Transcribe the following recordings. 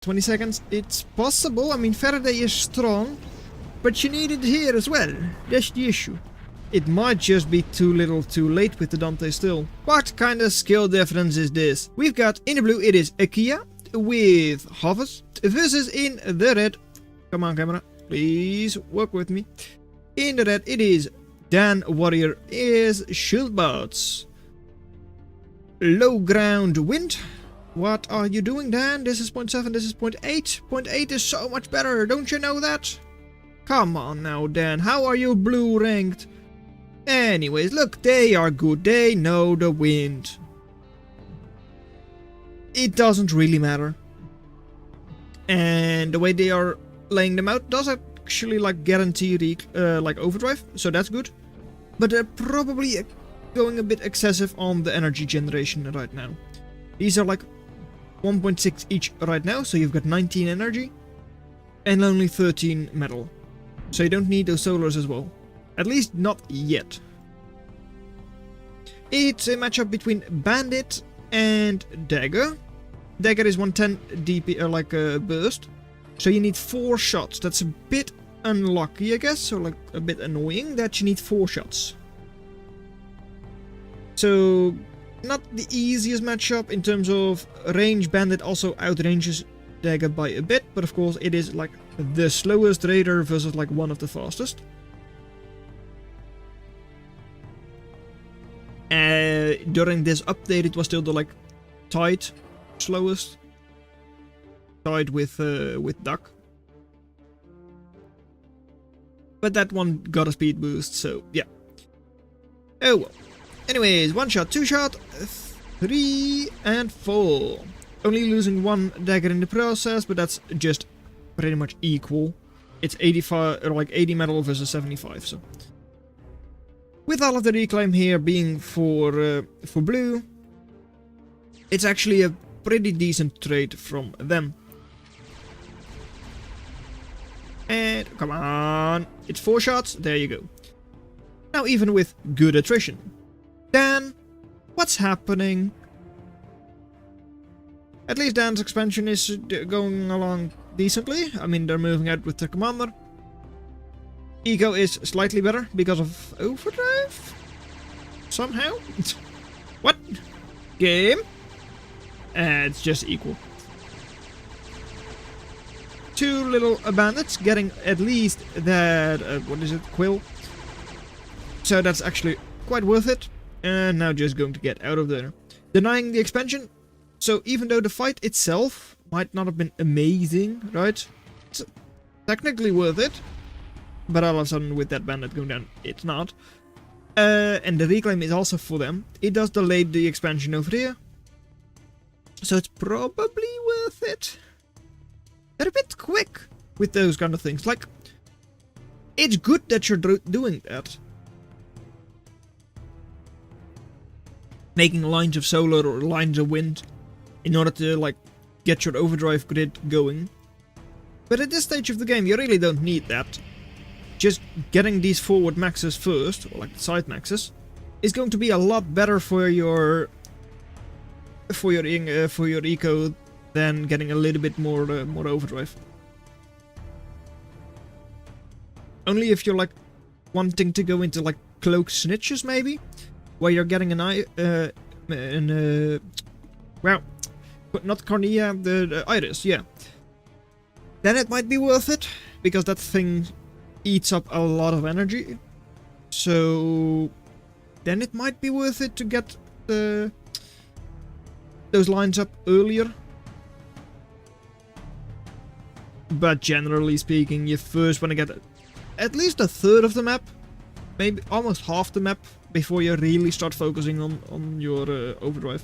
20 seconds. It's possible. I mean, Faraday is strong, but you need it here as well. That's the issue. It might just be too little too late with the Dante still. What kind of skill difference is this? We've got in the blue, it is Akia with hovers versus in the red. Come on, camera. Please work with me. In the red, it is DanWarior is shield bots. Low ground wind. What are you doing, Dan? This is 0.7, this is 0.8. 0.8 is so much better, don't you know that? Come on now, Dan. How are you blue ranked? Anyways, look, they are good. They know the wind. It doesn't really matter. And the way they are laying them out does actually like guarantee like overdrive, so that's good. But they're probably going a bit excessive on the energy generation right now. These are like 1.6 each right now, so you've got 19 energy and only 13 metal. So you don't need those solars as well. At least not yet. It's a matchup between Bandit and Dagger. Dagger is 110 DP, like a burst. So you need 4 shots. That's a bit unlucky, I guess, or like a bit annoying that you need 4 shots. So, not the easiest matchup in terms of range. Bandit also outranges Dagger by a bit, but of course it is like the slowest raider versus like one of the fastest. During this update it was still the like tied slowest. Tied with Duck. But that one got a speed boost, so yeah. Oh well. Anyways, 1 shot, 2 shot, 3 and 4. Only losing 1 dagger in the process, but that's just pretty much equal. It's 85 or like 80 metal versus 75, so. With all of the reclaim here being for blue, it's actually a pretty decent trade from them. And come on, it's 4 shots, there you go. Now even with good attrition. Dan, what's happening? At least Dan's expansion is going along decently. I mean, they're moving out with the commander. Eco is slightly better because of overdrive? Somehow? What? Game? It's just equal. 2 little bandits getting at least that, what is it, quill. So that's actually quite worth it. And now just going to get out of there. Denying the expansion. So even though the fight itself might not have been amazing, right? It's technically worth it. But all of a sudden with that bandit going down, it's not. And the reclaim is also for them. It does delay the expansion over here. So it's probably worth it. They're a bit quick with those kind of things. Like, it's good that you're doing that. Making lines of solar or lines of wind in order to like get your overdrive grid going. But at this stage of the game you really don't need that. Just getting these forward maxes first, or like the side maxes, is going to be a lot better for your eco than getting a little bit more overdrive. Only if you're like wanting to go into like cloak snitches maybe. Where you're getting well, but not cornea, the iris, yeah. Then it might be worth it, because that thing eats up a lot of energy. So then it might be worth it to get those lines up earlier. But generally speaking, you first want to get at least a third of the map, maybe almost half the map, before you really start focusing on your overdrive.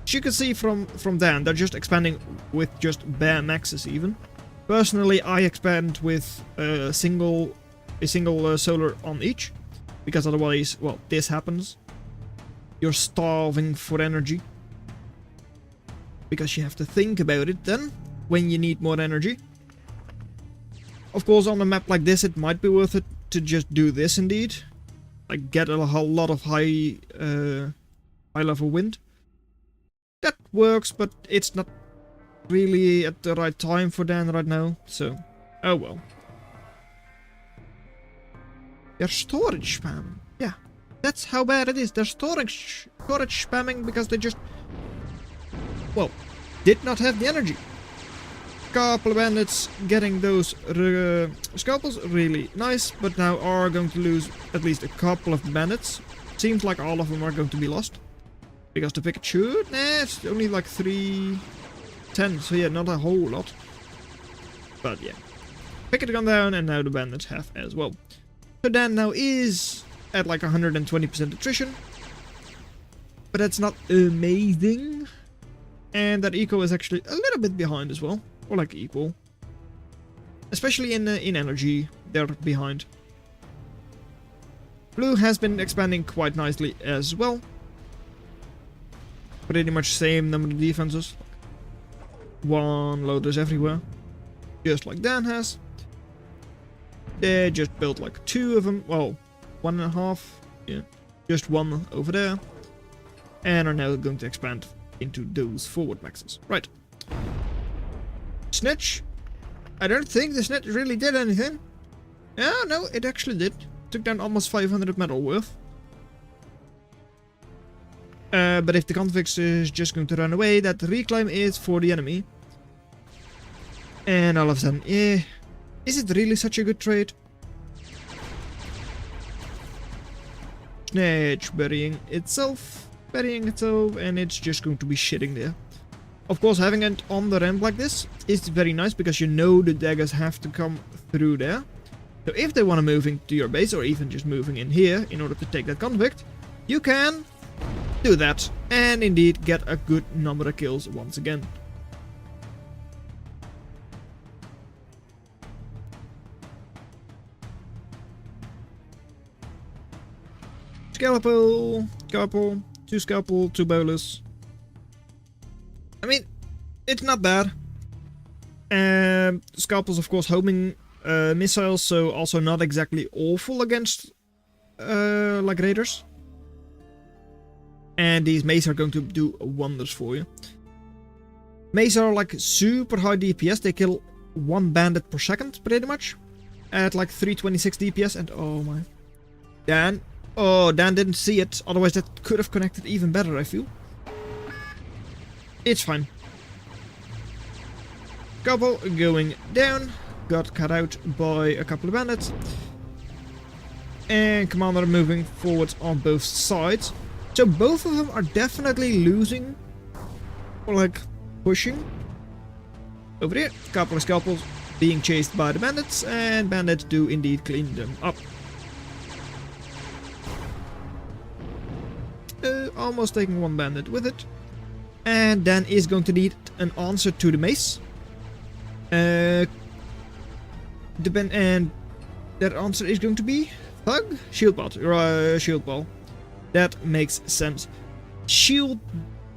As you can see from Dan, they're just expanding with just bare maxes even. Personally, I expand with a single solar on each, because otherwise, well, this happens. You're starving for energy. Because you have to think about it then, when you need more energy. Of course, on a map like this, it might be worth it to just do this indeed. Like get a whole lot of high level wind. That works, but it's not really at the right time for Dan right now, so oh well. They're storage spam. Yeah, that's how bad it is. They're storage spamming because they just, well, did not have the energy. Couple of bandits getting those scalpels, really nice, but now are going to lose at least a couple of the bandits. Seems like all of them are going to be lost. Because the picket shoot, nah, it's only like 310, so yeah, not a whole lot. But yeah, picket gone down, and now the bandits have as well. So Dan now is at like 120% attrition, but that's not amazing. And that eco is actually a little bit behind as well, or like equal. Especially in energy, they're behind. Blue has been expanding quite nicely as well. Pretty much same number of defenses. One loaders everywhere. Just like Dan has. They just built like 2 of them. Well, 1.5. Yeah. Just 1 over there. And are now going to expand into those forward maxes. Right. Snitch. I don't think the snitch really did anything. Yeah, no, it actually did. Took down almost 500 metal worth. But if the convict is just going to run away, that reclaim is for the enemy. And all of a sudden, is it really such a good trade? Snatch burying itself, and it's just going to be shitting there. Of course, having it on the ramp like this is very nice because you know the daggers have to come through there. So if they want to move into your base, or even just moving in here in order to take that convict, you can do that, and indeed get a good number of kills once again. Scalpel, couple, 2 scalpel, 2 bolus. I mean, it's not bad. Scalpels, of course, homing missiles, so also not exactly awful against like raiders. And these mace are going to do wonders for you. Mace are like super high DPS. They kill 1 bandit per second, pretty much. At like 326 DPS, and oh my. Dan. Oh, Dan didn't see it. Otherwise that could have connected even better, I feel. It's fine. Couple going down. Got cut out by a couple of bandits. And commander moving forwards on both sides. So both of them are definitely losing. Or like pushing. Over here, couple of scalpels being chased by the bandits. And bandits do indeed clean them up. Almost taking 1 bandit with it. And then is going to need an answer to the mace. And that answer is going to be Thug? Shield ball. Shield ball. That makes sense. Shield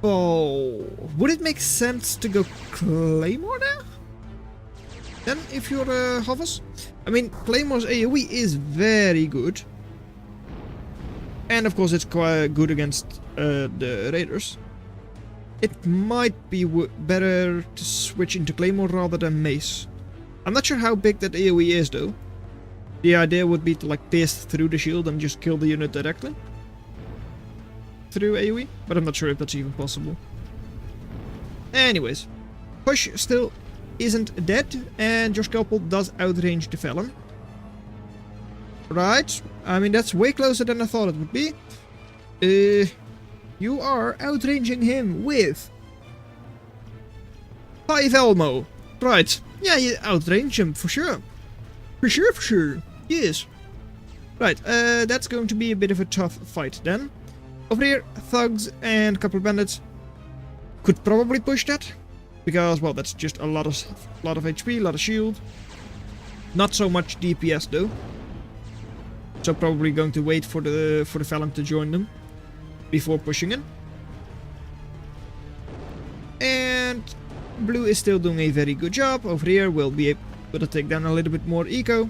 ball. Would it make sense to go Claymore there? Then if you're Hovers? I mean, Claymore's AoE is very good. And of course it's quite good against the raiders. It might be better to switch into Claymore rather than Mace. I'm not sure how big that AoE is though. The idea would be to like pierce through the shield and just kill the unit directly through AoE, but I'm not sure if that's even possible. Anyways, Push still isn't dead, and your scalpel does outrange the Felon. Right, I mean that's way closer than I thought it would be. You are outranging him with 5 Elmo. Right, yeah, you outrange him for sure. For sure. Yes. Right, that's going to be a bit of a tough fight then. Over here, thugs and a couple of bandits could probably push that. Because, well, that's just a lot of HP, a lot of shield. Not so much DPS though. So probably going to wait for the Felon to join them before pushing in. And blue is still doing a very good job. Over here we'll be able to take down a little bit more eco.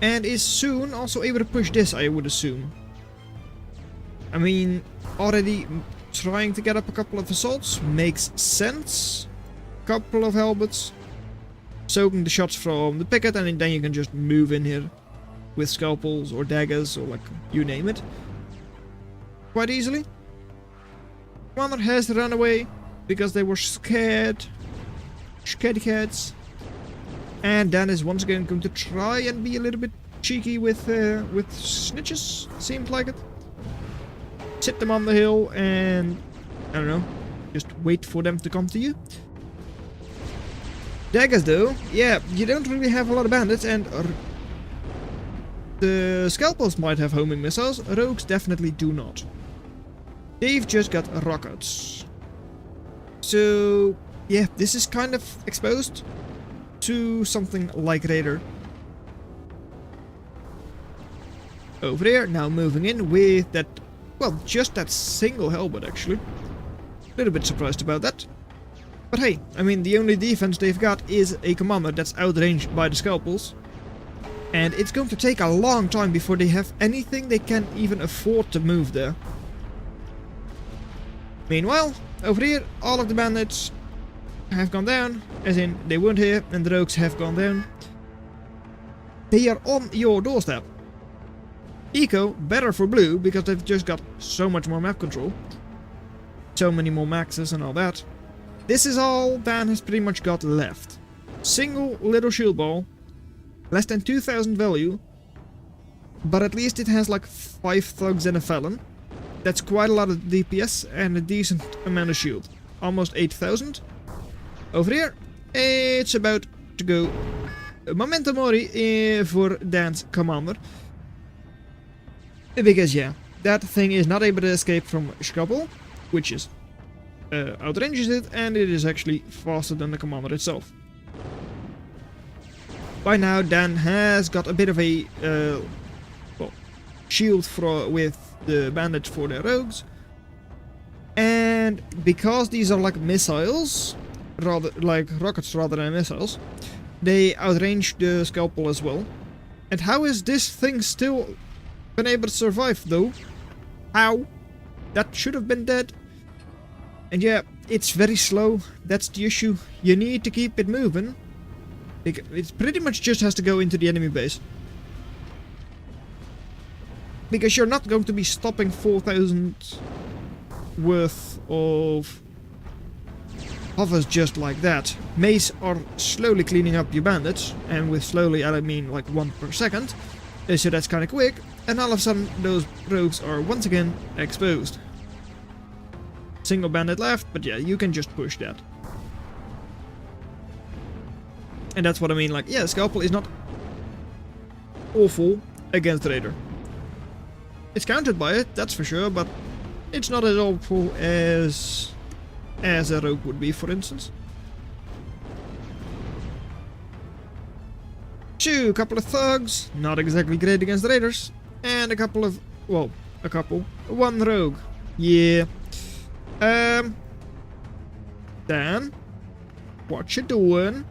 And is soon also able to push this, I would assume. I mean, already trying to get up a couple of assaults makes sense. Couple of halberds. Soaking the shots from the picket, and then you can just move in here with scalpels or daggers or like you name it. Quite easily. Commander has run away because they were scared. Scaredy cats. And Dan is once again going to try and be a little bit cheeky with snitches. Seems like it. Sit them on the hill and I don't know, just wait for them to come to you. Daggers though, yeah, you don't really have a lot of bandits, and the scalpels might have homing missiles. Rogues definitely do not. They've just got rockets. So yeah, this is kind of exposed to something like Raider. Over there, now moving in with that, well, just that single halberd actually. A little bit surprised about that. But hey, I mean, the only defense they've got is a commander that's outranged by the scalpels. And it's going to take a long time before they have anything they can even afford to move there. Meanwhile, over here, all of the bandits have gone down, as in they weren't here, and the rogues have gone down. They are on your doorstep. Eco, better for blue, because they've just got so much more map control. So many more maxes and all that. This is all Dan has pretty much got left. Single little shield ball. Less than 2000 value. But at least it has like 5 thugs and a felon. That's quite a lot of DPS and a decent amount of shield. Almost 8000. Over here, it's about to go Memento Mori for Dan's commander. Because yeah, that thing is not able to escape from Scalpel, which is outranges it, and it is actually faster than the commander itself. By now, Dan has got a bit of a well, shield with the bandits for their rogues, and because these are like missiles, rather like rockets rather than missiles, they outrange the scalpel as well. And how is this thing still been able to survive though? How? That should have been dead. And yeah, it's very slow. That's the issue. You need to keep it moving. It pretty much just has to go into the enemy base. Because you're not going to be stopping 4000 worth of hovers just like that. Mace are slowly cleaning up your bandits. And with slowly I mean like 1 per second. So that's kind of quick. And all of a sudden those rogues are once again exposed. Single bandit left, but yeah, you can just push that. And that's what I mean, like, yeah, Scalpel is not awful against Raider. It's countered by it, that's for sure, but it's not as awful as a rogue would be, for instance. A couple of thugs, not exactly great against Raiders, and a couple of, well, one rogue. Yeah. Dan, what you doing?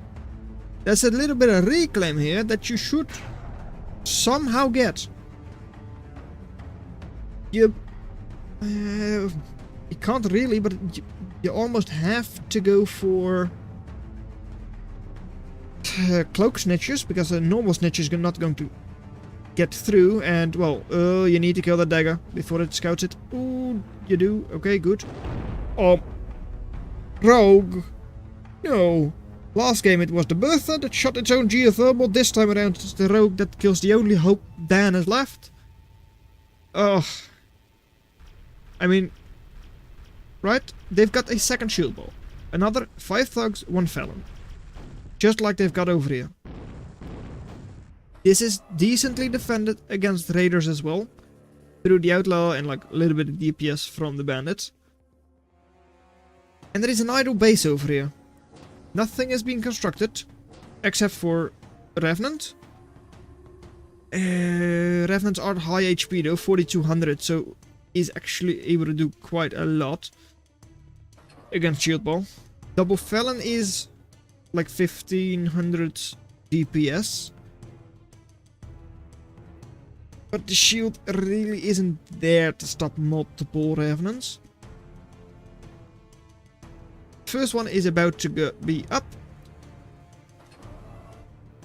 There's a little bit of reclaim here that you should somehow get. You can't really, but you almost have to go for cloak snitches, because a normal snitch is not going to get through, and well, you need to kill that dagger before it scouts it. Ooh, you do? Okay, good. Oh, rogue. No. Last game it was the Bertha that shot its own geothermal. This time around it's the rogue that kills the only hope Dan has left. Ugh. I mean, right? They've got a second shield ball. Another 5 thugs, 1 felon. Just like they've got over here. This is decently defended against raiders as well. Through the outlaw and like a little bit of DPS from the bandits. And there is an idle base over here. Nothing has been constructed. Except for Revenant. Revenants are high HP though, 4200, so is actually able to do quite a lot against Shield Ball. Double Felon is like 1500 DPS. But the shield really isn't there to stop multiple Revenants. first one is about to be up.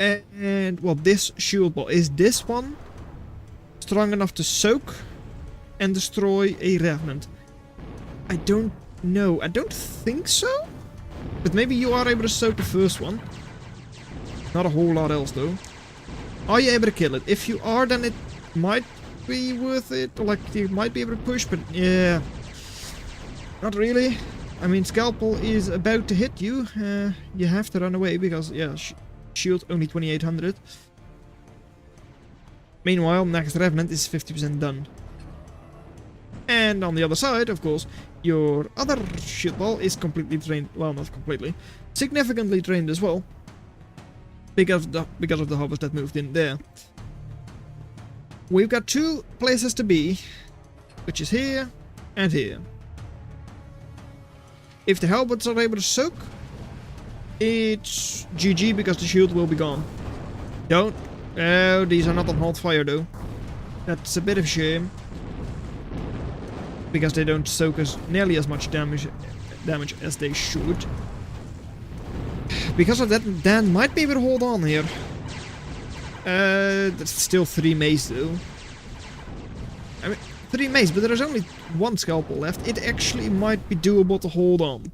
And, well, this shield ball. Is this one strong enough to soak and destroy a Revenant? I don't know. I don't think so. But maybe you are able to soak the first one. Not a whole lot else, though. Are you able to kill it? If you are, then it might be worth it. Like, you might be able to push, but yeah. Not really. I mean, Scalpel is about to hit you. You have to run away because, yeah, shield only 2800. Meanwhile, next Revenant is 50% done. And on the other side, of course, your other shield ball is completely drained. Well, not completely. Significantly drained as well. Because of the hoppers that moved in there. We've got 2 places to be, which is here and here. If the Halberds are able to soak, it's GG because the shield will be gone. Don't. Oh, these are not on hold fire though. That's a bit of a shame. Because they don't soak nearly as much damage as they should. Because of that, Dan might be able to hold on here. That's still 3 mace though. I mean, 3 mace, but there's only 1 Scalpel left. It actually might be doable to hold on.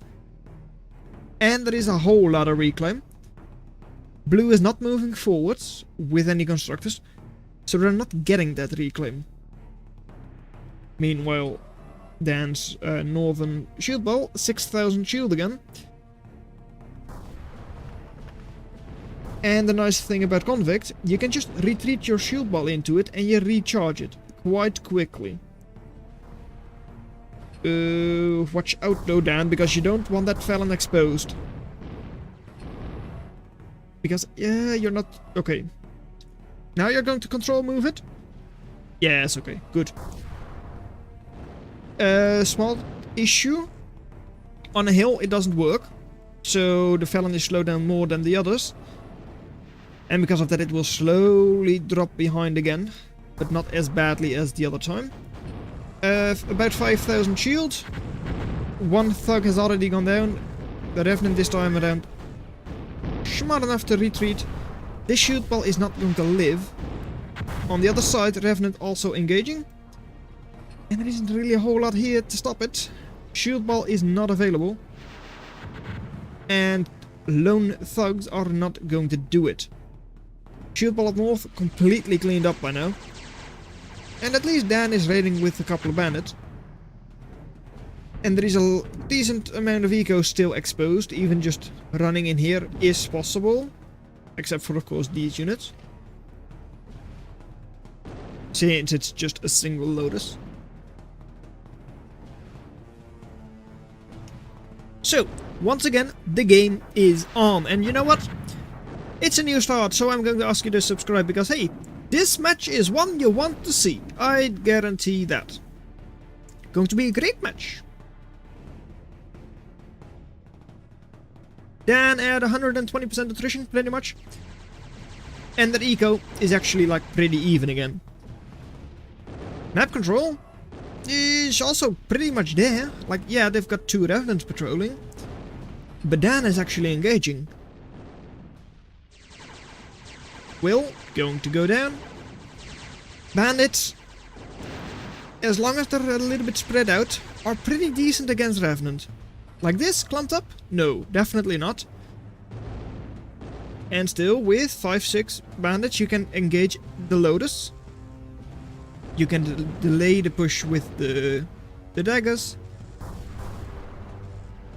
And there is a whole lot of reclaim. Blue is not moving forwards with any constructors, so they're not getting that reclaim. Meanwhile, Dan's northern shield ball, 6000 shield again. And the nice thing about Convict, you can just retreat your shield ball into it and you recharge it quite quickly. Watch out though, Dan, because you don't want that Felon exposed. Because, yeah, you're not... Okay. Now you're going to control move it? Yes, okay, good. Small issue. On a hill, it doesn't work. So the Felon is slowed down more than the others. And because of that, it will slowly drop behind again. But not as badly as the other time. About 5000 shield. 1 thug has already gone down. The Revenant this time around. Smart enough to retreat. This shield ball is not going to live. On the other side, Revenant also engaging. And there isn't really a whole lot here to stop it. Shield ball is not available. And lone thugs are not going to do it. Shield ball up north completely cleaned up by now. And at least Dan is raiding with a couple of bandits. And there is a decent amount of eco still exposed. Even just running in here is possible. Except for, of course, these units. Since it's just a single Lotus. So, once again, the game is on. And you know what? It's a new start, so I'm going to ask you to subscribe because, hey, this match is one you want to see. I guarantee that. Going to be a great match. Dan at 120% attrition, pretty much. And that eco is actually, like, pretty even again. Map control is also pretty much there. Like, yeah, they've got 2 Revenants patrolling. But Dan is actually engaging. Will, going to go down. Bandits, as long as they're a little bit spread out, are pretty decent against Revenant. Like this, clumped up? No, definitely not. And still, with 5-6 bandits, you can engage the Lotus. You can delay the push with the daggers.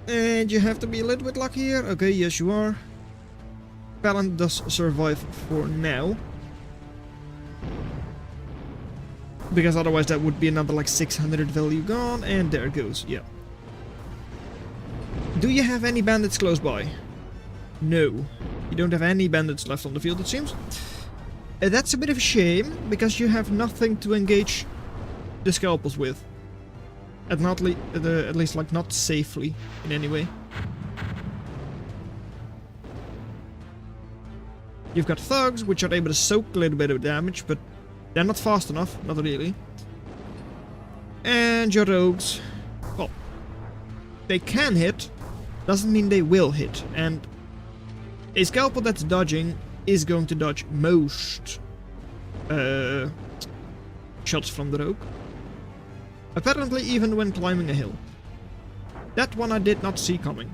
And you have to be a little bit lucky here. Okay, yes you are. Felon does survive for now. Because otherwise that would be another like 600 value gone. And there it goes, yeah. Do you have any bandits close by? No. You don't have any bandits left on the field, it seems. That's a bit of a shame, because you have nothing to engage the Scalpels with. At least, like, not safely, in any way. You've got thugs, which are able to soak a little bit of damage, but they're not fast enough, not really. And your rogues, well, they can hit, doesn't mean they will hit, and a scalpel that's dodging is going to dodge most shots from the rogue. Apparently even when climbing a hill. That one I did not see coming.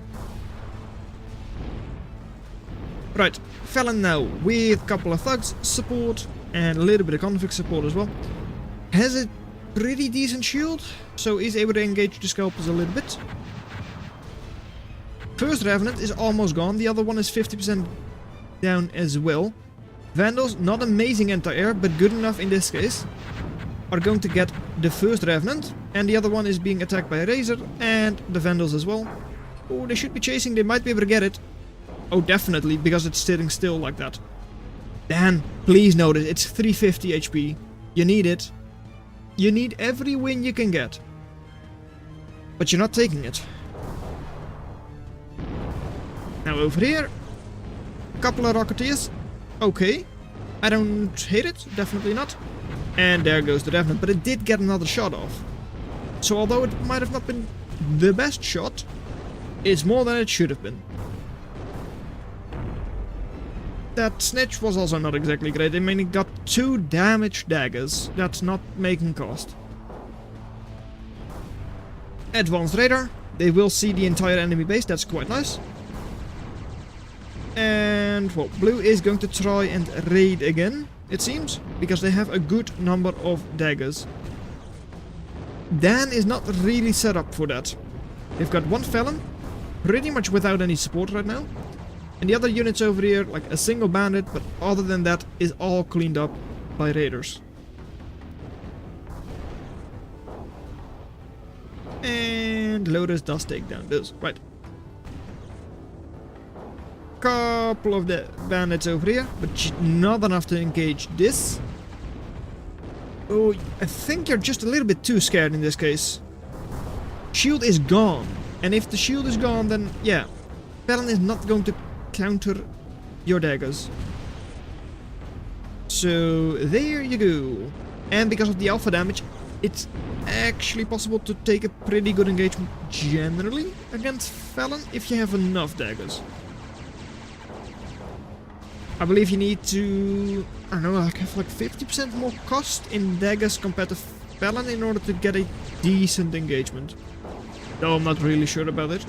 Right, Felon now with a couple of thugs support and a little bit of convict support as well. Has a pretty decent shield, so is able to engage the scalpels a little bit. First Revenant is almost gone, the other one is 50% down as well. Vandals, not amazing anti-air, but good enough in this case, are going to get the first Revenant, and the other one is being attacked by a Razor, and the Vandals as well. Oh, they should be chasing, they might be able to get it. Oh, definitely, because it's sitting still like that. Dan, please notice, it's 350 HP. You need it. You need every win you can get. But you're not taking it. Now over here, a couple of Rocketeers. Okay, I don't hate it, definitely not. And there goes the Revenant, but it did get another shot off. So although it might have not been the best shot, it's more than it should have been. That snitch was also not exactly great. I mean, it got 2 damaged daggers. That's not making cost. Advanced radar. They will see the entire enemy base. That's quite nice. And, well, blue is going to try and raid again, it seems, because they have a good number of daggers. Dan is not really set up for that. They've got 1 Felon, pretty much without any support right now. And the other units over here, like a single bandit, but other than that, is all cleaned up by raiders. And Lotus does take down those. Right. Couple of the bandits over here, but not enough to engage this. Oh, I think you're just a little bit too scared in this case. Shield is gone. And if the shield is gone, then yeah, Felon is not going to counter your daggers. So there you go. And because of the alpha damage, it's actually possible to take a pretty good engagement generally against Felon if you have enough daggers. I believe you need to, I don't know, like have like 50% more cost in daggers compared to Felon in order to get a decent engagement. Though I'm not really sure about it.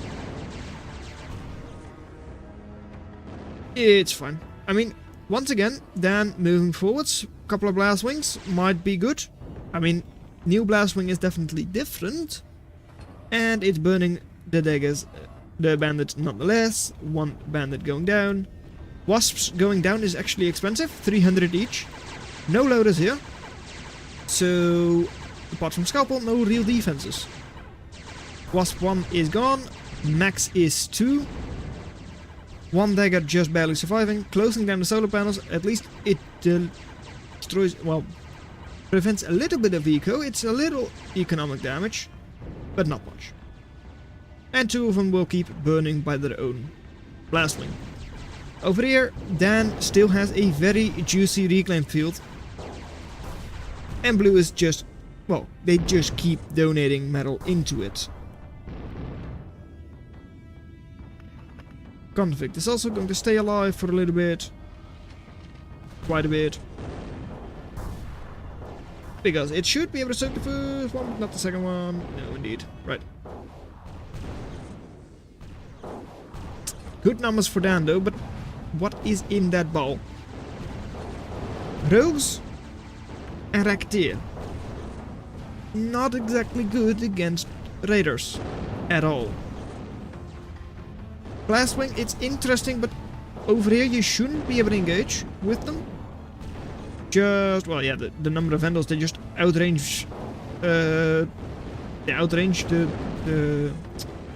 It's fine. I mean, once again, Dan moving forwards, a couple of blast wings might be good. I mean, new blast wing is definitely different. And it's burning the daggers, the bandits nonetheless. 1 bandit going down. Wasps going down is actually expensive, 300 each. No loaders here. So, apart from Scalpel, no real defenses. Wasp 1 is gone. Max is 2. 1 dagger just barely surviving, closing down the solar panels. At least it destroys, well, prevents a little bit of eco. It's a little economic damage, but not much. And 2 of them will keep burning by their own blast wing. Over here, Dan still has a very juicy reclaim field. And blue is just, well, they just keep donating metal into it. Convict is also going to stay alive for a little bit. Quite a bit. Because it should be able to soak the first one, but not the second one. No, indeed. Right. Good numbers for Dan though, but what is in that ball? Rogues and Racketeer. Not exactly good against raiders at all. Blastwing, it's interesting, but over here you shouldn't be able to engage with them. Just, well, yeah, the number of Vandals, they just outrange, the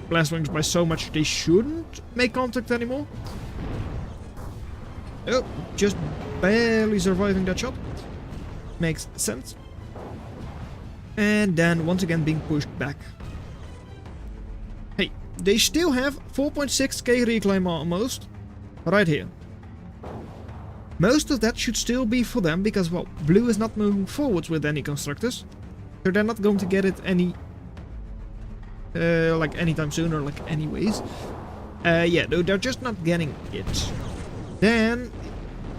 Blastwings by so much they shouldn't make contact anymore. Oh, just barely surviving that shot. Makes sense. And then once again being pushed back. Hey, they still have 4.6k reclaim almost. Right here. Most of that should still be for them because, well, blue is not moving forwards with any constructors. So they're not going to get it any... like anytime soon or like anyways. Yeah, no, they're just not getting it. Dan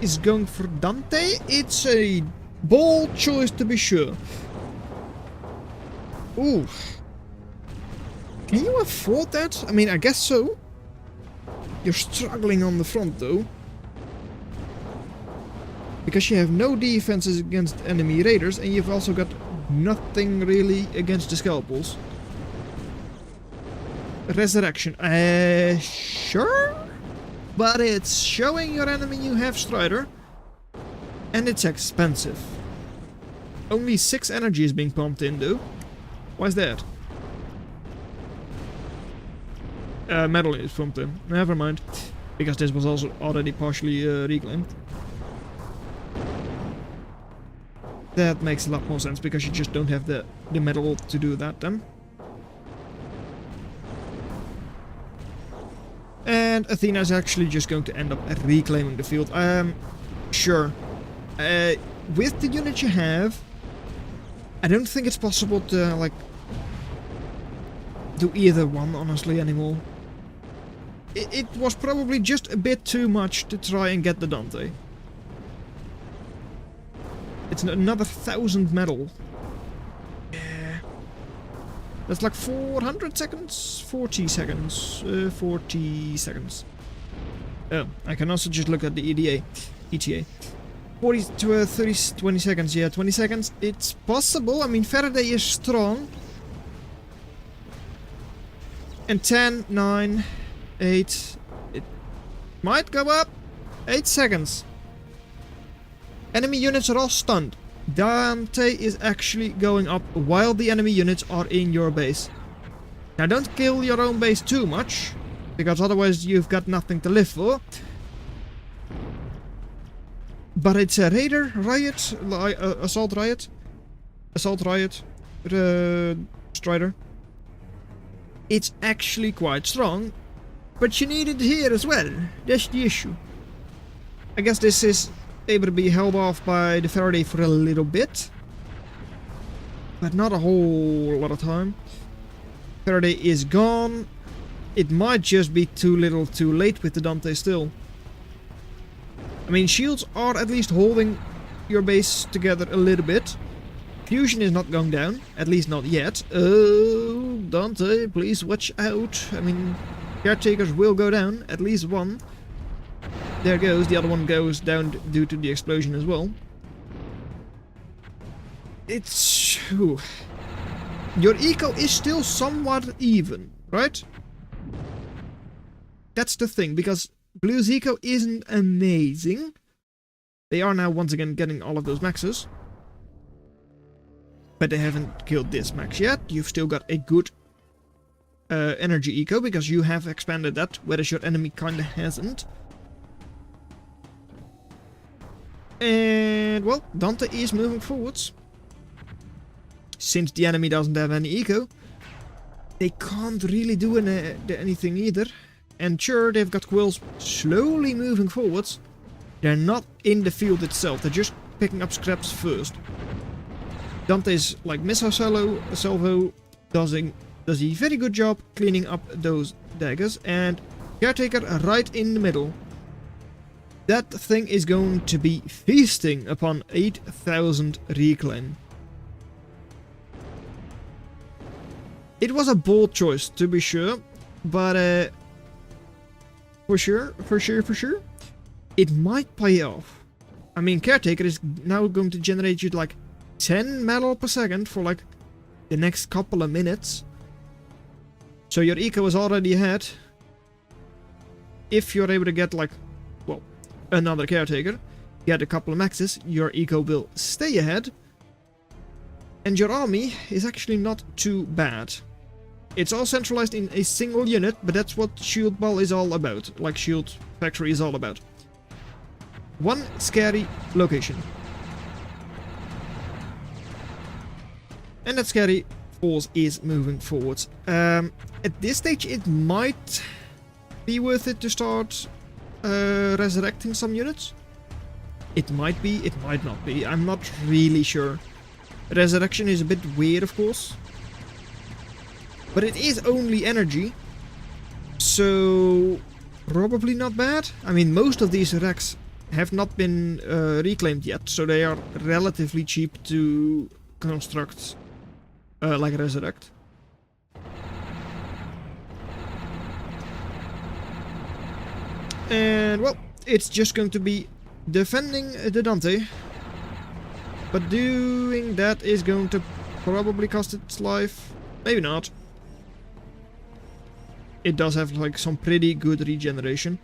is going for Dante. It's a bold choice to be sure. Ooh. Can you afford that? I mean, I guess so. You're struggling on the front, though. Because you have no defenses against enemy raiders, and you've also got nothing really against the scalpels. Resurrection. Sure? But it's showing your enemy you have Strider. And it's expensive. Only 6 energy is being pumped in, though. Why's that? Metal is pumped in. Never mind. Because this was also already partially reclaimed. That makes a lot more sense, because you just don't have the metal to do that then. And Athena is actually just going to end up reclaiming the field. Sure. With the unit you have, I don't think it's possible to, like, do either one, honestly, anymore. It was probably just a bit too much to try and get the Dante. It's another 1,000 metal. Yeah. That's like 400 seconds? 40 seconds. 40 seconds. Oh, I can also just look at the ETA. 40 to 30, 20 seconds. Yeah, 20 seconds. It's possible. I mean, Faraday is strong. And 10, 9, 8. It might go up. 8 seconds. Enemy units are all stunned. Dante is actually going up while the enemy units are in your base. Now don't kill your own base too much, because otherwise you've got nothing to live for. But it's a raider, riot, assault riot, strider. It's actually quite strong, but you need it here as well. That's the issue. I guess this is able to be held off by the Faraday for a little bit, but not a whole lot of time. Faraday is gone. It might just be too little too late with the Dante still. I mean, shields are at least holding your base together a little bit. Fusion is not going down, at least not yet. Oh, Dante, please watch out. I mean, caretakers will go down, at least one. There goes, the other one goes down due to the explosion as well. It's... Ooh. Your eco is still somewhat even, right? That's the thing, because Blue's eco isn't amazing. They are now once again getting all of those maxes. But they haven't killed this max yet. You've still got a good energy eco, because you have expanded that, whereas your enemy kinda hasn't. And, well, Dante is moving forwards. Since the enemy doesn't have any eco, they can't really do anything either. And sure, they've got quills slowly moving forwards. They're not in the field itself, they're just picking up scraps first. Dante's, like, missile salvo does a very good job cleaning up those daggers. And Caretaker right in the middle. That thing is going to be feasting upon 8,000 reclaim. It was a bold choice, to be sure, but for sure, it might pay off. I mean, Caretaker is now going to generate you like 10 metal per second for like the next couple of minutes. So your eco is already ahead. If you're able to get like, well, another Caretaker, get a couple of maxes, your eco will stay ahead. And your army is actually not too bad. It's all centralized in a single unit, but that's what Shield Ball is all about. Like Shield Factory is all about. One scary location. And that scary force is moving forwards. At this stage it might be worth it to start resurrecting some units. It might be, it might not be. I'm not really sure. Resurrection is a bit weird, of course. But it is only energy. So, probably not bad. I mean, most of these wrecks have not been reclaimed yet, so they are relatively cheap to construct, like resurrect. And, well, it's just going to be defending the Dante. But doing that is going to probably cost its life. Maybe not. It does have like some pretty good regeneration.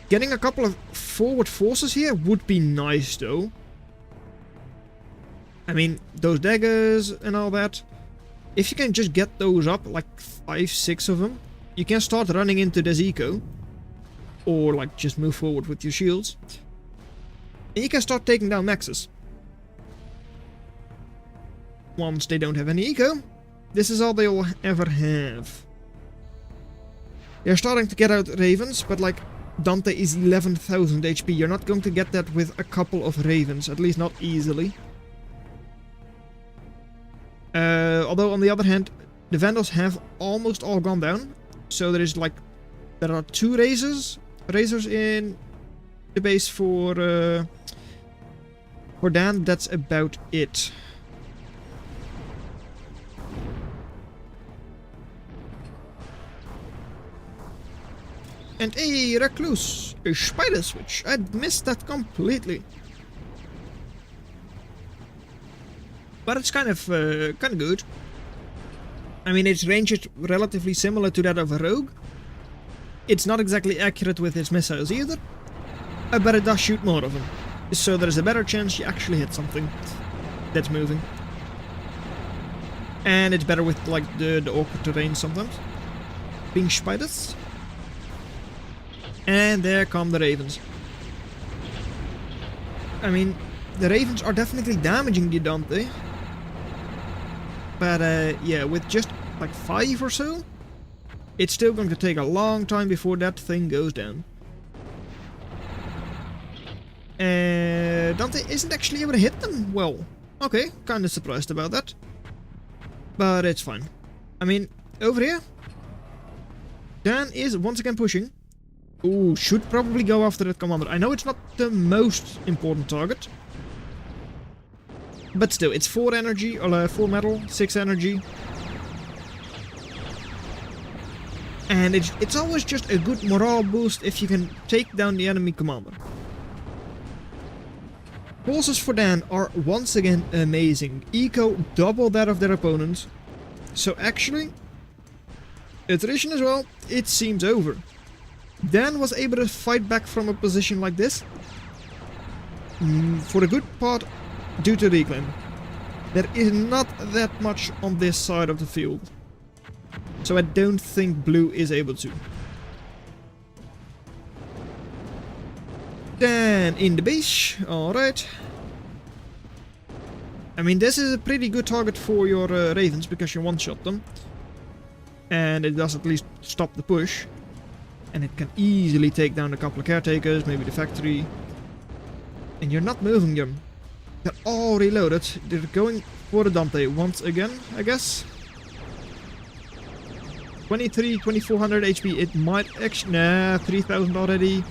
Getting a couple of forward forces here would be nice though. I mean, those daggers and all that. If you can just get those up, like 5, 6 of them, you can start running into this eco. Or like just move forward with your shields. And you can start taking down maxes. Once they don't have any eco, this is all they'll ever have. They're starting to get out ravens, but like Dante is 11,000 HP. You're not going to get that with a couple of ravens, at least not easily. Although on the other hand, the Vandals have almost all gone down. So there is like, there are 2 razors in the base for Dan. That's about it. And a recluse, a spider switch. I'd missed that completely. But it's kind of good. I mean, its range is relatively similar to that of a rogue. It's not exactly accurate with its missiles either, but it does shoot more of them. So there's a better chance you actually hit something that's moving. And it's better with like the awkward terrain sometimes. Being spiders. And there come the ravens. I mean, the ravens are definitely damaging the Dante. But yeah, with just like 5 or so, it's still going to take a long time before that thing goes down. Dante isn't actually able to hit them well. Okay, kinda surprised about that. But it's fine. I mean, over here, Dan is once again pushing. Ooh, should probably go after that commander. I know it's not the most important target. But still, it's 4 energy, or 4 metal, 6 energy. And it's always just a good morale boost if you can take down the enemy commander. Pulses for Dan are once again amazing. Eco double that of their opponents. So actually, attrition as well, it seems over. Dan was able to fight back from a position like this. For a good part, due to reclaim. There is not that much on this side of the field. So I don't think blue is able to. Dan in the base, alright. I mean, this is a pretty good target for your ravens because you one-shot them. And it does at least stop the push. And it can easily take down a couple of caretakers, maybe the factory. And you're not moving them. They're all reloaded. They're going for the Dante once again, I guess. 2400 HP. It might actually... Nah, 3000 already.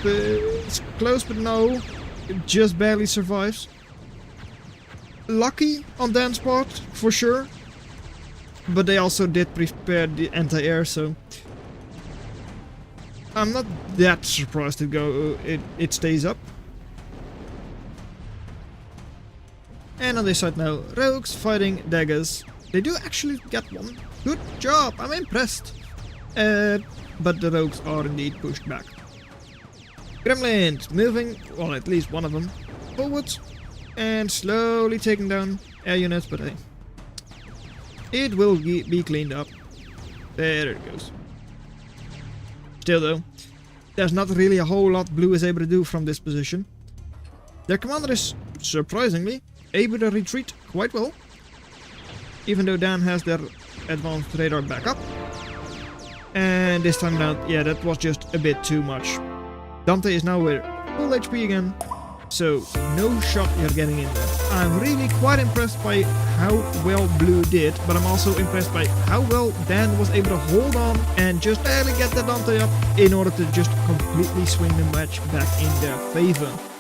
It's close, but no. It just barely survives. Lucky on Dan's part, for sure. But they also did prepare the anti-air, so... I'm not that surprised it stays up. And on this side now, rogues fighting daggers. They do actually get one. Good job, I'm impressed. But the rogues are indeed pushed back. Gremlins moving, well, at least one of them, forwards. And slowly taking down air units, but hey. It will be cleaned up. There it goes. Still though, there's not really a whole lot blue is able to do from this position. Their commander is, surprisingly, able to retreat quite well. Even though Dan has their advanced radar back up. And this time around, yeah, that was just a bit too much. Dante is now with full HP again. So, no shot you're getting in there. I'm really quite impressed by how well blue did, but I'm also impressed by how well Dan was able to hold on and just barely get the Dante up in order to just completely swing the match back in their favor.